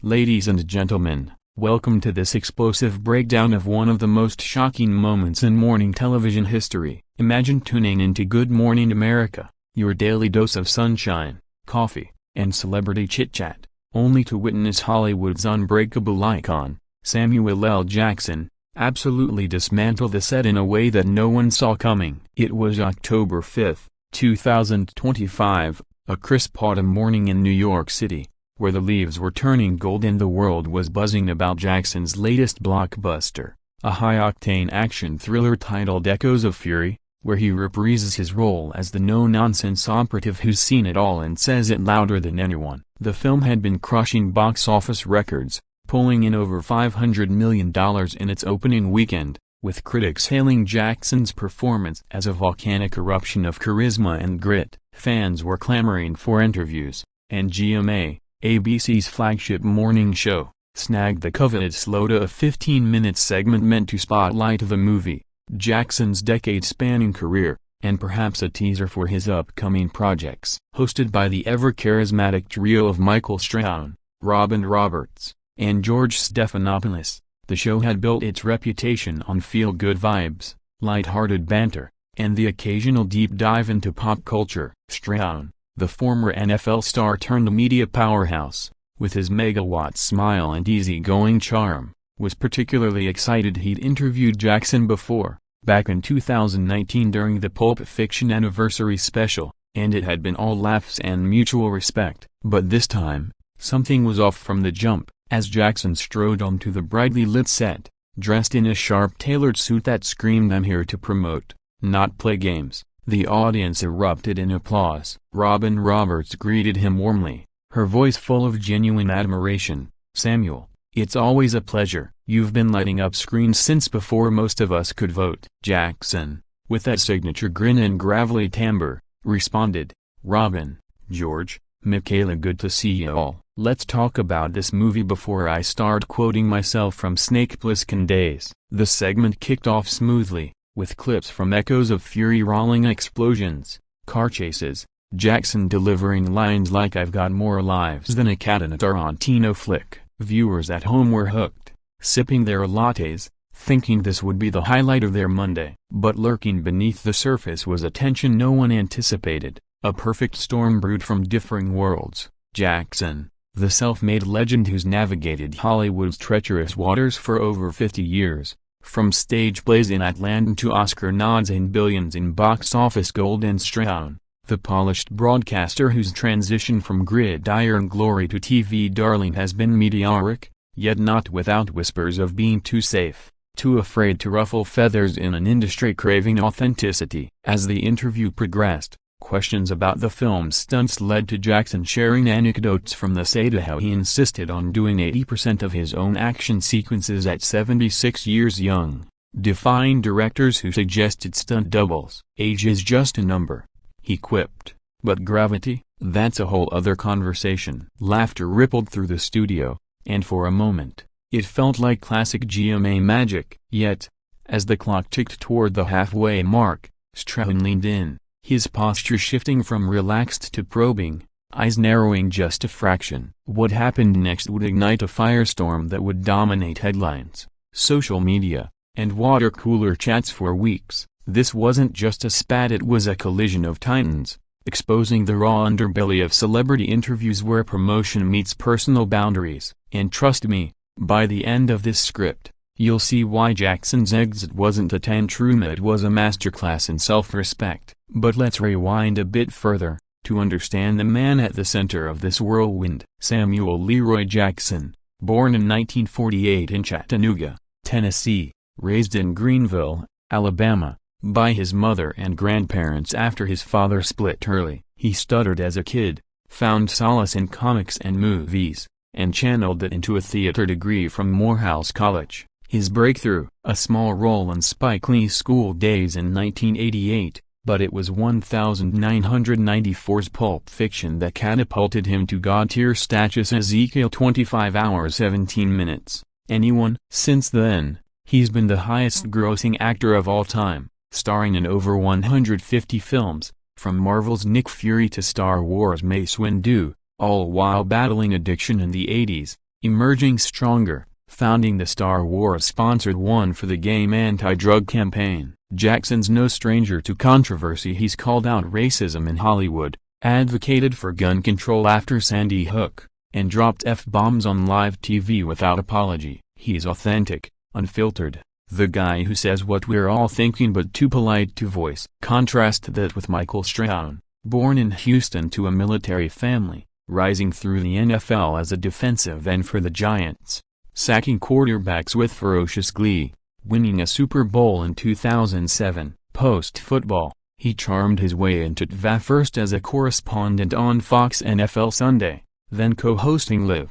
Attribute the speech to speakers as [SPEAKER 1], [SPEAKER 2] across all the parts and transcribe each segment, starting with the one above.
[SPEAKER 1] Ladies and gentlemen, welcome to this explosive breakdown of one of the most shocking moments in morning television history. Imagine tuning into Good Morning America, your daily dose of sunshine, coffee, and celebrity chit-chat, only to witness Hollywood's unbreakable icon, Samuel L. Jackson, absolutely dismantle the set in a way that no one saw coming. It was October 5, 2025, a crisp autumn morning in New York City, where the leaves were turning gold and the world was buzzing about Jackson's latest blockbuster, a high-octane action thriller titled Echoes of Fury, where he reprises his role as the no-nonsense operative who's seen it all and says it louder than anyone. The film had been crushing box office records, pulling in over $500 million in its opening weekend, with critics hailing Jackson's performance as a volcanic eruption of charisma and grit. Fans were clamoring for interviews, and GMA, ABC's flagship morning show, snagged the coveted slow-to a 15-minute segment meant to spotlight the movie, Jackson's decade-spanning career, and perhaps a teaser for his upcoming projects. Hosted by the ever-charismatic trio of Michael Strahan, Robin Roberts, and George Stephanopoulos, the show had built its reputation on feel-good vibes, light-hearted banter, and the occasional deep dive into pop culture. Strahan, the former NFL star turned media powerhouse, with his megawatt smile and easygoing charm, was particularly excited he'd interviewed Jackson before, back in 2019 during the Pulp Fiction anniversary special, and it had been all laughs and mutual respect. But this time, something was off from the jump, as Jackson strode onto the brightly lit set, dressed in a sharp tailored suit that screamed "I'm here to promote, not play games." The audience erupted in applause. Robin Roberts greeted him warmly, her voice full of genuine admiration. "Samuel, it's always a pleasure. You've been lighting up screens since before most of us could vote." Jackson, with that signature grin and gravelly timbre, responded, "Robin, George, Michaela, good to see you all. Let's talk about this movie before I start quoting myself from Snake Plissken days." The segment kicked off smoothly, with clips from Echoes of Fury, rolling explosions, car chases, Jackson delivering lines like "I've got more lives than a cat in a Tarantino flick." Viewers at home were hooked, sipping their lattes, thinking this would be the highlight of their Monday. But lurking beneath the surface was a tension no one anticipated, a perfect storm brewed from differing worlds. Jackson, the self-made legend who's navigated Hollywood's treacherous waters for over 50 years, from stage plays in Atlanta to Oscar nods and billions in box office gold, and Strahan, the polished broadcaster whose transition from gridiron glory to TV darling has been meteoric, yet not without whispers of being too safe, too afraid to ruffle feathers in an industry craving authenticity. As the interview progressed, questions about the film's stunts led to Jackson sharing anecdotes from the set, how he insisted on doing 80% of his own action sequences at 76 years young, defying directors who suggested stunt doubles. "Age is just a number," he quipped, "but gravity, that's a whole other conversation." Laughter rippled through the studio, and for a moment, it felt like classic GMA magic. Yet, as the clock ticked toward the halfway mark, Strahan leaned in, his posture shifting from relaxed to probing, eyes narrowing just a fraction. What happened next would ignite a firestorm that would dominate headlines, social media, and water cooler chats for weeks. This wasn't just a spat, it was a collision of titans, exposing the raw underbelly of celebrity interviews where promotion meets personal boundaries. And trust me, by the end of this script, you'll see why Jackson's exit wasn't a tantrum, it was a masterclass in self-respect. But let's rewind a bit further, to understand the man at the center of this whirlwind. Samuel Leroy Jackson, born in 1948 in Chattanooga, Tennessee, raised in Greenville, Alabama, by his mother and grandparents after his father split early. He stuttered as a kid, found solace in comics and movies, and channeled it into a theater degree from Morehouse College. His breakthrough, a small role in Spike Lee's School Days in 1988, but it was 1994's Pulp Fiction that catapulted him to god-tier status. Ezekiel 25 hours 17 minutes. Anyone? Since then, he's been the highest-grossing actor of all time, starring in over 150 films, from Marvel's Nick Fury to Star Wars' Mace Windu, all while battling addiction in the 80s, emerging stronger, founding the Star Wars-sponsored One for the Game anti-drug campaign. Jackson's no stranger to controversy. He's called out racism in Hollywood, advocated for gun control after Sandy Hook, and dropped F-bombs on live TV without apology. He's authentic, unfiltered, the guy who says what we're all thinking but too polite to voice. Contrast that with Michael Strahan, born in Houston to a military family, rising through the NFL as a defensive end for the Giants, sacking quarterbacks with ferocious glee, winning a Super Bowl in 2007. Post-football, he charmed his way into TVA, first as a correspondent on Fox NFL Sunday, then co-hosting Live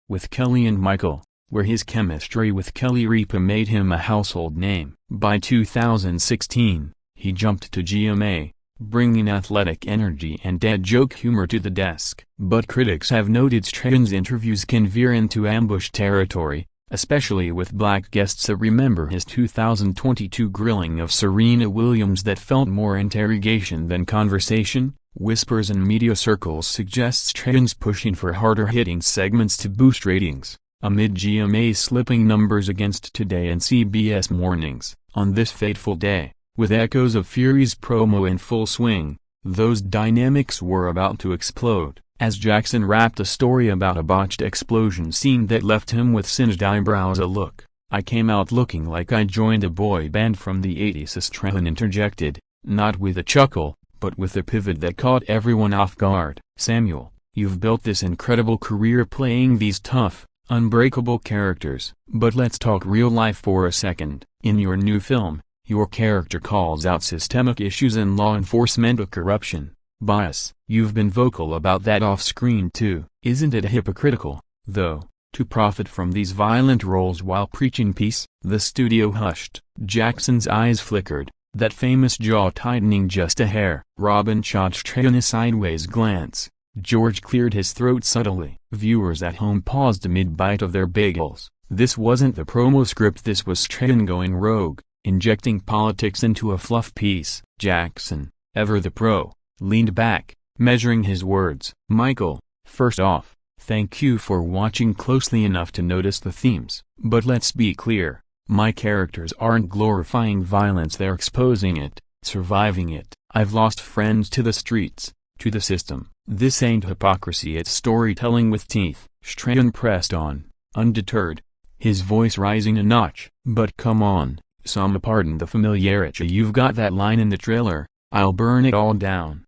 [SPEAKER 1] with Kelly and Michael, where his chemistry with Kelly Ripa made him a household name. By 2016, he jumped to GMA, bringing athletic energy and dad-joke humor to the desk. But critics have noted Strahan's interviews can veer into ambush territory, especially with black guests. Remember his 2022 grilling of Serena Williams that felt more interrogation than conversation? Whispers in media circles suggest Strahan's pushing for harder-hitting segments to boost ratings, amid GMA's slipping numbers against Today and CBS Mornings. On this fateful day, with echoes of Fury's promo in full swing, those dynamics were about to explode, as Jackson rapped a story about a botched explosion scene that left him with singed eyebrows. A look, "I came out looking like I joined a boy band from the 80s," Strahan interjected, not with a chuckle, but with a pivot that caught everyone off guard. "Samuel, you've built this incredible career playing these tough, unbreakable characters. But let's talk real life for a second. In your new film, your character calls out systemic issues in law enforcement, corruption, bias. You've been vocal about that off-screen too. Isn't it hypocritical, though, to profit from these violent roles while preaching peace?" The studio hushed. Jackson's eyes flickered, that famous jaw tightening just a hair. Robin shot Strahan a sideways glance. George cleared his throat subtly. Viewers at home paused mid-bite of their bagels. This wasn't the promo script, this was Strahan going rogue, injecting politics into a fluff piece. Jackson, ever the pro, leaned back, measuring his words. "Michael, first off, thank you for watching closely enough to notice the themes. But let's be clear, my characters aren't glorifying violence, they're exposing it, surviving it. I've lost friends to the streets, to the system. This ain't hypocrisy, it's storytelling with teeth." Strahan pressed on, undeterred, his voice rising a notch. "But come on, some pardon the familiarity, you've got that line in the trailer, 'I'll burn it all down.'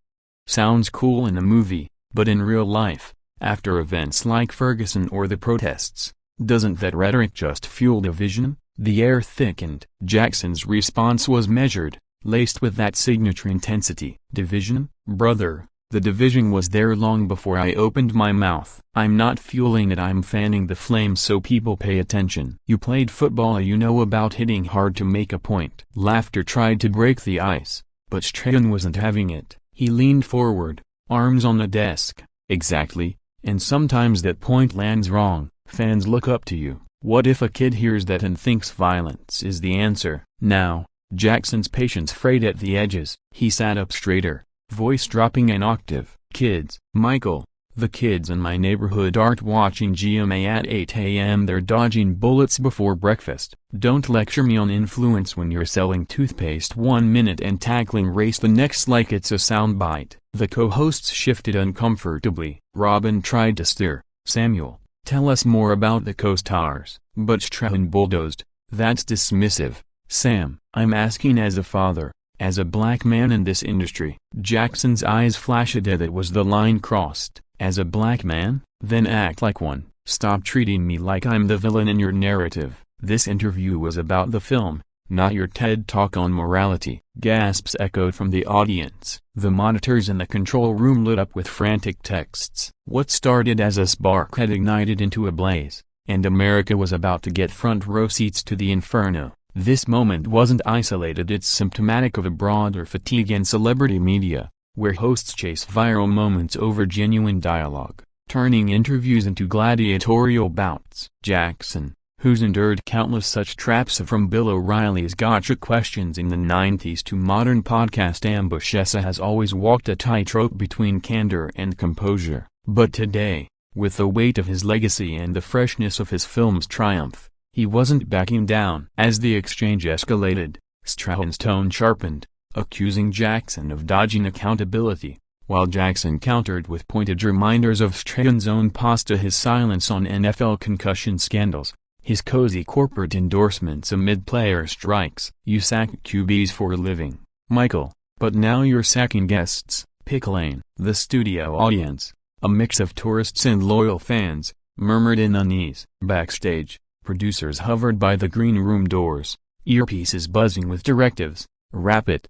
[SPEAKER 1] Sounds cool in a movie, but in real life, after events like Ferguson or the protests, doesn't that rhetoric just fuel division?" The air thickened. Jackson's response was measured, laced with that signature intensity. "Division, brother, the division was there long before I opened my mouth. I'm not fueling it, I'm fanning the flames so people pay attention. You played football, you know about hitting hard to make a point." Laughter tried to break the ice, but Strahan wasn't having it. He leaned forward, arms on the desk. "Exactly, and sometimes that point lands wrong. Fans look up to you. What if a kid hears that and thinks violence is the answer?" Now, Jackson's patience frayed at the edges. He sat up straighter, voice dropping an octave. "Kids, Michael, the kids in my neighborhood aren't watching GMA at 8 a.m. They're dodging bullets before breakfast. Don't lecture me on influence when you're selling toothpaste 1 minute and tackling race the next like it's a soundbite." The co-hosts shifted uncomfortably. Robin tried to steer. "Samuel, tell us more about the co-stars." But Strahan bulldozed. "That's dismissive, Sam. I'm asking as a father, as a black man in this industry." Jackson's eyes flashed that it was the line crossed. "As a black man? Then act like one. Stop treating me like I'm the villain in your narrative." This interview was about the film, not your TED Talk on morality. Gasps echoed from the audience. The monitors in the control room lit up with frantic texts. What started as a spark had ignited into a blaze, and America was about to get front row seats to the inferno. This moment wasn't isolated, it's symptomatic of a broader fatigue in celebrity media, where hosts chase viral moments over genuine dialogue, turning interviews into gladiatorial bouts. Jackson, who's endured countless such traps from Bill O'Reilly's gotcha questions in the 90s to modern podcast ambushes, has always walked a tightrope between candor and composure. But today, With the weight of his legacy and the freshness of his film's triumph, he wasn't backing down. As the exchange escalated, Strahan's tone sharpened, accusing Jackson of dodging accountability, while Jackson countered with pointed reminders of Strahan's own past, his silence on NFL concussion scandals, his cozy corporate endorsements amid player strikes. You sack QBs for a living, Michael, but now you're sacking guests. Pick lane. The studio audience, a mix of tourists and loyal fans, murmured in unease. Backstage, producers hovered by the green room doors, earpieces buzzing with directives, wrap it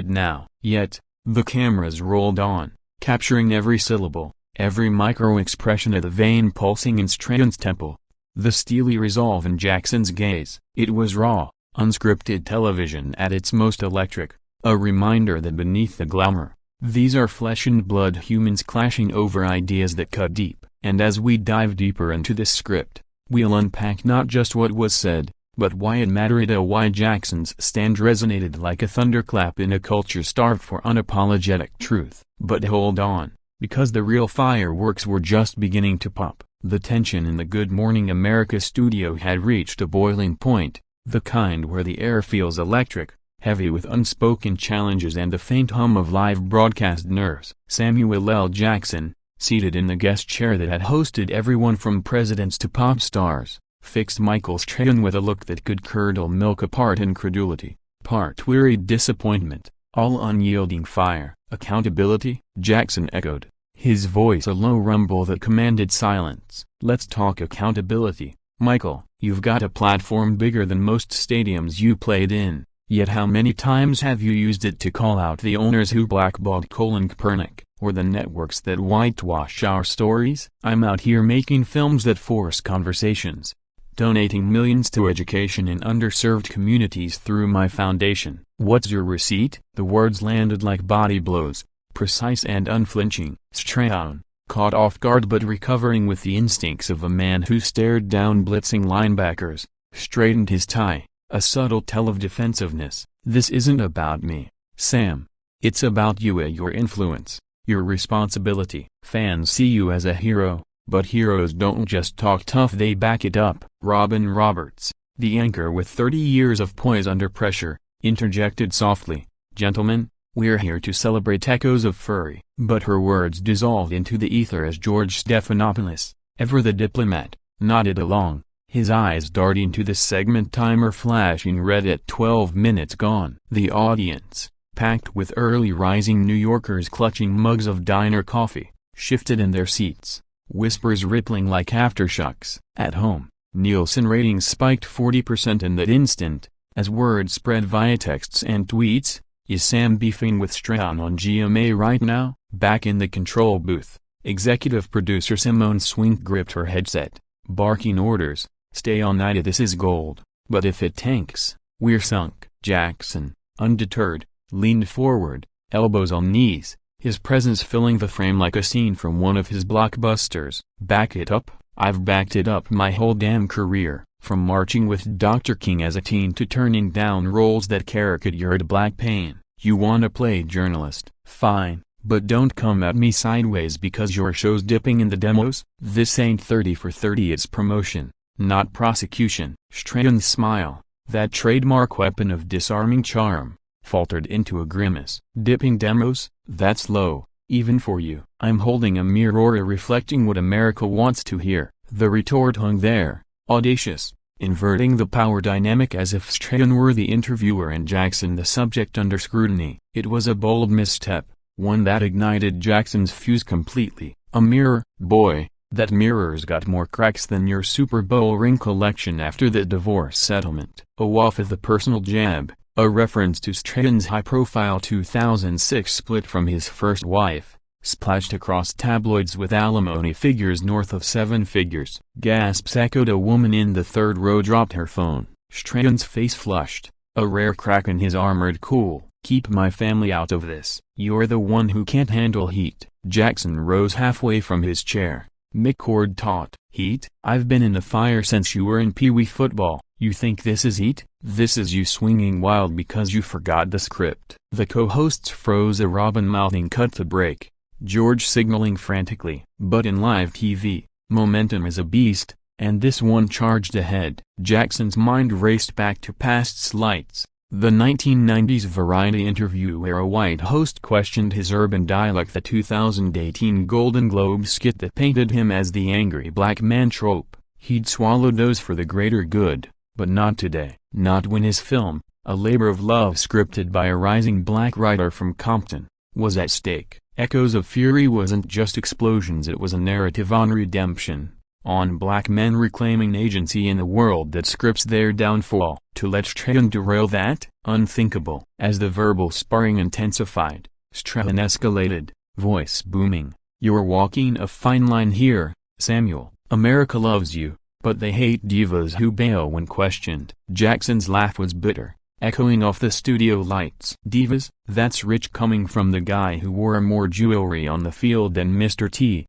[SPEAKER 1] now. Yet, the cameras rolled on, capturing every syllable, every micro-expression of the vein pulsing in Strahan's temple. The steely resolve in Jackson's gaze. It was raw, unscripted television at its most electric, a reminder that beneath the glamour, these are flesh and blood humans clashing over ideas that cut deep. And as we dive deeper into this script, we'll unpack not just what was said, but why it mattered, why Jackson's stand resonated like a thunderclap in a culture starved for unapologetic truth. But hold on, because the real fireworks were just beginning to pop. The tension in the Good Morning America studio had reached a boiling point, the kind where the air feels electric, heavy with unspoken challenges and the faint hum of live broadcast nerves. Samuel L. Jackson, seated in the guest chair that had hosted everyone from presidents to pop stars, fixed Michael Strahan with a look that could curdle milk, a part incredulity, part wearied disappointment, all unyielding fire. Accountability? Jackson echoed, his voice a low rumble that commanded silence. Let's talk accountability, Michael. You've got a platform bigger than most stadiums you played in, yet how many times have you used it to call out the owners who blackballed Colin Kaepernick, or the networks that whitewash our stories? I'm out here making films that force conversations, donating millions to education in underserved communities through my foundation. What's your receipt? The words landed like body blows, precise and unflinching. Strahan, caught off guard but recovering with the instincts of a man who stared down blitzing linebackers, straightened his tie, a subtle tell of defensiveness. This isn't about me, Sam. It's about you, your influence, your responsibility. Fans see you as a hero, but heroes don't just talk tough, they back it up. Robin Roberts, the anchor with 30 years of poise under pressure, interjected softly, "Gentlemen, we're here to celebrate echoes of Fury." But her words dissolved into the ether as George Stephanopoulos, ever the diplomat, nodded along, his eyes darting to the segment timer flashing red at 12 minutes gone. The audience, packed with early rising New Yorkers clutching mugs of diner coffee, shifted in their seats, whispers rippling like aftershocks. At home, Nielsen ratings spiked 40% in that instant, as word spread via texts and tweets. Is Sam beefing with Strahan on GMA right now? Back in the control booth, executive producer Simone Swink gripped her headset, barking orders, "Stay all night, this is gold, but if it tanks, we're sunk." Jackson, undeterred, leaned forward, elbows on knees, his presence filling the frame like a scene from one of his blockbusters. "Back it up? I've backed it up my whole damn career, from marching with Dr. King as a teen to turning down roles that caricatured black pain. You wanna play journalist? Fine, but don't come at me sideways because your show's dipping in the demos." This ain't 30 for 30, it's promotion, not prosecution. Strahan's smile, that trademark weapon of disarming charm, faltered into a grimace. "Dipping demos? That's low, even for you." "I'm holding a mirror reflecting what America wants to hear." The retort hung there, audacious, inverting the power dynamic as if Strahan were the interviewer and Jackson the subject under scrutiny. It was a bold misstep, one that ignited Jackson's fuse completely. "A mirror? Boy, that mirror's got more cracks than your Super Bowl ring collection after the divorce settlement." A waft of the personal jab, a reference to Strahan's high-profile 2006 split from his first wife, splashed across tabloids with alimony figures north of 7 figures. Gasps echoed. A woman in the third row dropped her phone. Strahan's face flushed, a rare crack in his armored cool. "Keep my family out of this. You're the one who can't handle heat." Jackson rose halfway from his chair. McCord taut. "Heat? I've been in the fire since you were in Pee Wee football. You think this is heat? This is you swinging wild because you forgot the script." The co-hosts froze. A Robin mouthing cut the break. George signaling frantically. But in live TV, momentum is a beast, and this one charged ahead. Jackson's mind raced back to past slights. The 1990s Variety interview where a white host questioned his urban dialect, the 2018 Golden Globe skit that painted him as the angry black man trope. He'd swallowed those for the greater good, but not today. Not when his film, a labor of love scripted by a rising black writer from Compton, was at stake. Echoes of Fury wasn't just explosions, it was a narrative on redemption, on black men reclaiming agency in a world that scripts their downfall. To let Strahan derail that? Unthinkable. As the verbal sparring intensified, Strahan escalated, voice booming. "You're walking a fine line here, Samuel. America loves you, but they hate divas who bail when questioned." Jackson's laugh was bitter, echoing off the studio lights. "Divas? That's rich coming from the guy who wore more jewelry on the field than Mr. T.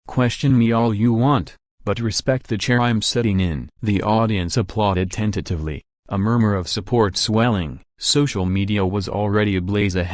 [SPEAKER 1] Question me all you want, but respect the chair I'm sitting in." The audience applauded tentatively, a murmur of support swelling. Social media was already ablaze, a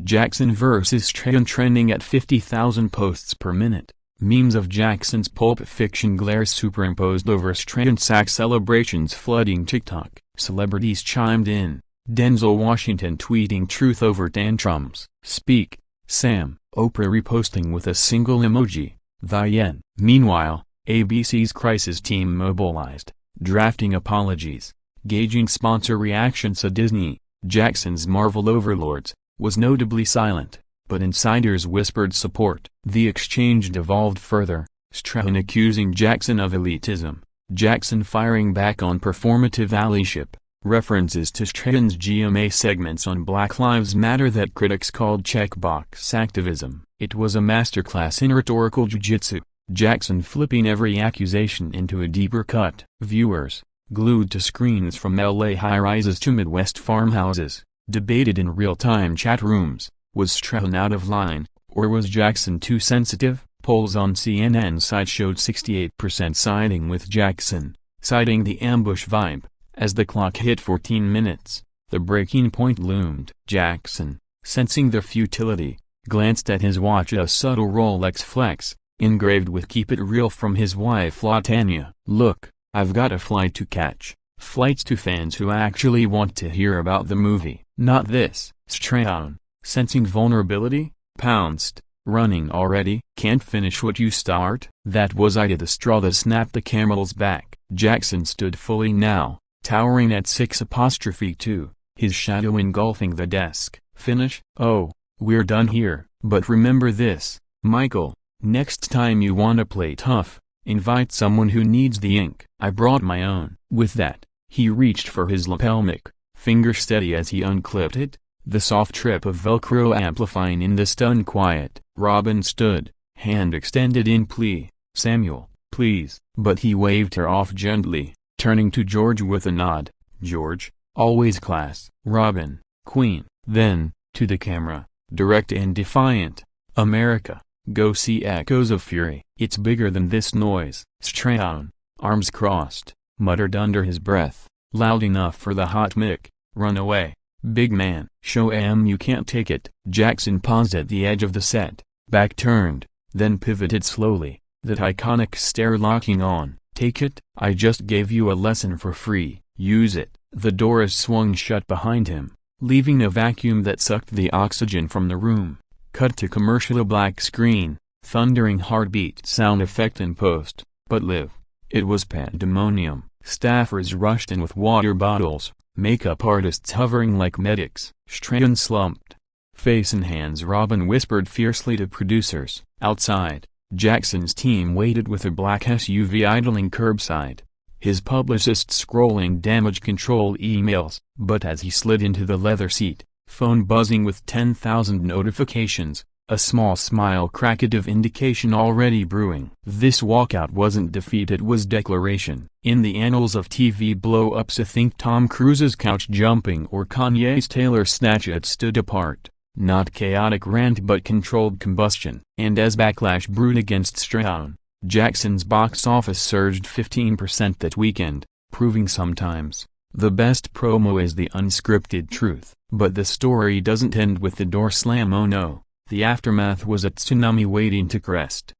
[SPEAKER 1] #Jackson vs. Strahan trending at 50,000 posts per minute. Memes of Jackson's Pulp Fiction glare superimposed over Strahan's sack celebrations flooding TikTok. Celebrities chimed in. Denzel Washington tweeting truth over tantrums. "Speak, Sam." Oprah reposting with a single emoji. The yen. Meanwhile, ABC's crisis team mobilized, drafting apologies, gauging sponsor reactions. A Disney, Jackson's Marvel overlords, was notably silent, but insiders whispered support. The exchange devolved further, Strahan accusing Jackson of elitism, Jackson firing back on performative allyship, references to Strahan's GMA segments on Black Lives Matter that critics called checkbox activism. It was a masterclass in rhetorical jujitsu, Jackson flipping every accusation into a deeper cut. Viewers, glued to screens from LA high-rises to Midwest farmhouses, debated in real-time chat rooms. Was Strahan out of line, or was Jackson too sensitive? Polls on CNN site showed 68% siding with Jackson, citing the ambush vibe. As the clock hit 14 minutes, the breaking point loomed. Jackson, sensing the futility, glanced at his watch, a subtle Rolex flex, engraved with "Keep It Real" from his wife LaTanya. "Look, I've got a flight to catch." Flights to fans who actually want to hear about the movie. Not this. Strahan, sensing vulnerability, pounced. "Running already? Can't finish what you start?" That was the straw that snapped the camel's back. Jackson stood fully now, towering at 6'2", his shadow engulfing the desk. "Finish? Oh, we're done here. But remember this, Michael, next time you wanna play tough, invite someone who needs the ink. I brought my own." With that, he reached for his lapel mic, finger steady as he unclipped it, the soft trip of Velcro amplifying in the stunned quiet. Robin stood, hand extended in plea. "Samuel, please." But he waved her off gently, turning to George with a nod. "George, always class." Robin, queen. Then, to the camera, direct and defiant. "America, go see Echoes of Fury. It's bigger than this noise." Strahan, arms crossed, muttered under his breath, "Loud enough for the hot mic. Run away, big man." "Show you can't take it." Jackson paused at the edge of the set, back turned, then pivoted slowly, that iconic stare locking on. "Take it? I just gave you a lesson for free. Use it." The doors swung shut behind him, leaving a vacuum that sucked the oxygen from the room. Cut to commercial. A black screen, thundering heartbeat sound effect in post, but live. It was pandemonium. Staffers rushed in with water bottles, makeup artists hovering like medics. Strahan slumped, face in hands. Robin whispered fiercely to producers. Outside, Jackson's team waited with a black SUV idling curbside, his publicist scrolling damage control emails. But as he slid into the leather seat, phone buzzing with 10,000 notifications, a small smile cracked of indication already brewing. This walkout wasn't defeat, it was declaration. In the annals of TV blow-ups, think Tom Cruise's couch jumping or Kanye's Taylor snatch, it stood apart. Not chaotic rant but controlled combustion. And as backlash brewed against Strahan, Jackson's box office surged 15% that weekend, proving sometimes the best promo is the unscripted truth. But the story doesn't end with the door slam. Oh no. The aftermath was a tsunami waiting to crest.